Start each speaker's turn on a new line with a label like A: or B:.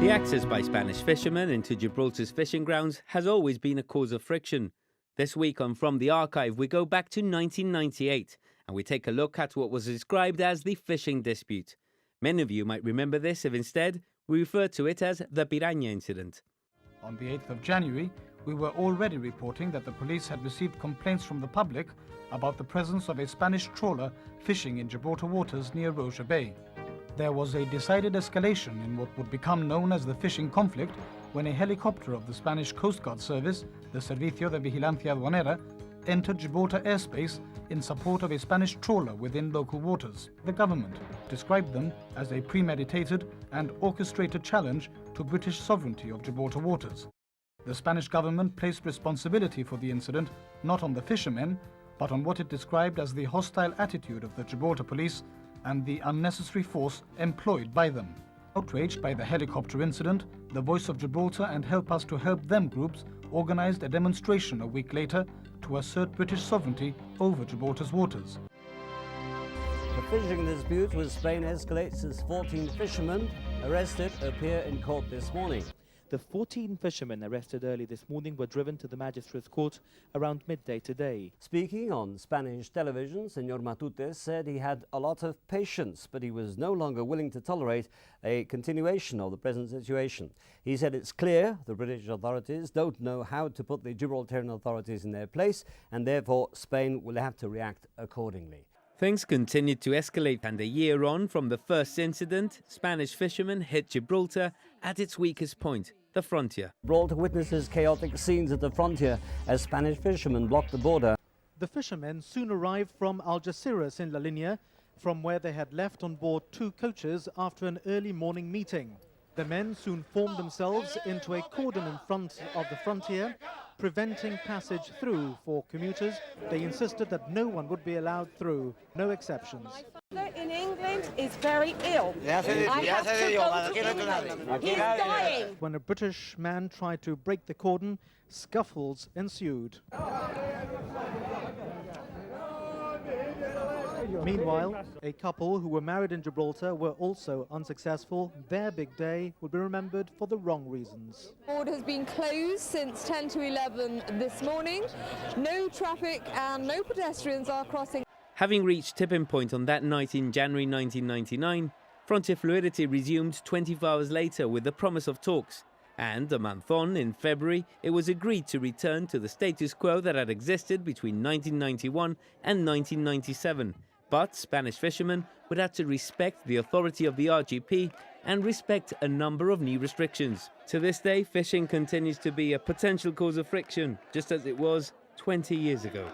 A: The access by Spanish fishermen into Gibraltar's fishing grounds has always been a cause of friction. This week on From the Archive, we go back to 1998 and we take a look at what was described as the fishing dispute. Many of you might remember this if instead we refer to it as the Piranha incident.
B: On the 8th of January, we were already reporting that the police had received complaints from the public about the presence of a Spanish trawler fishing in Gibraltar waters near Roja Bay. There was a decided escalation in what would become known as the fishing conflict when a helicopter of the Spanish Coast Guard Service, the Servicio de Vigilancia Aduanera, entered Gibraltar airspace in support of a Spanish trawler within local waters. The government described them as a premeditated and orchestrated challenge to British sovereignty of Gibraltar waters. The Spanish government placed responsibility for the incident not on the fishermen, but on what it described as the hostile attitude of the Gibraltar police and the unnecessary force employed by them. Outraged by the helicopter incident, the Voice of Gibraltar and Help Us to Help Them groups organized a demonstration a week later to assert British sovereignty over Gibraltar's waters.
C: The fishing dispute with Spain escalates as 14 fishermen arrested appear in court this morning.
D: The 14 fishermen arrested early this morning were driven to the magistrate's court around midday today.
C: Speaking on Spanish television, Senor Matute said he had a lot of patience, but he was no longer willing to tolerate a continuation of the present situation. He said it's clear the British authorities don't know how to put the Gibraltarian authorities in their place, and therefore Spain will have to react accordingly.
A: Things continued to escalate, and a year on from the first incident, Spanish fishermen hit Gibraltar at its weakest point, the frontier.
C: Gibraltar witnesses chaotic scenes at the frontier as Spanish fishermen blocked the border.
E: The fishermen soon arrived from Algeciras in La Linea, from where they had left on board 2 coaches after an early morning meeting. The men soon formed themselves into a cordon in front of the frontier, preventing passage through for commuters. They insisted that no one would be allowed through, no exceptions.
F: In England is very ill. I have to go to England. He's dying.
E: When a British man tried to break the cordon, scuffles ensued. Meanwhile, a couple who were married in Gibraltar were also unsuccessful. Their big day will be remembered for the wrong reasons.
G: The border has been closed since 10 to 11 this morning. No traffic and no pedestrians are crossing.
A: Having reached tipping point on that night in January 1999, frontier fluidity resumed 24 hours later with the promise of talks. And a month on, in February, it was agreed to return to the status quo that had existed between 1991 and 1997. But Spanish fishermen would have to respect the authority of the RGP and respect a number of new restrictions. To this day, fishing continues to be a potential cause of friction, just as it was 20 years ago.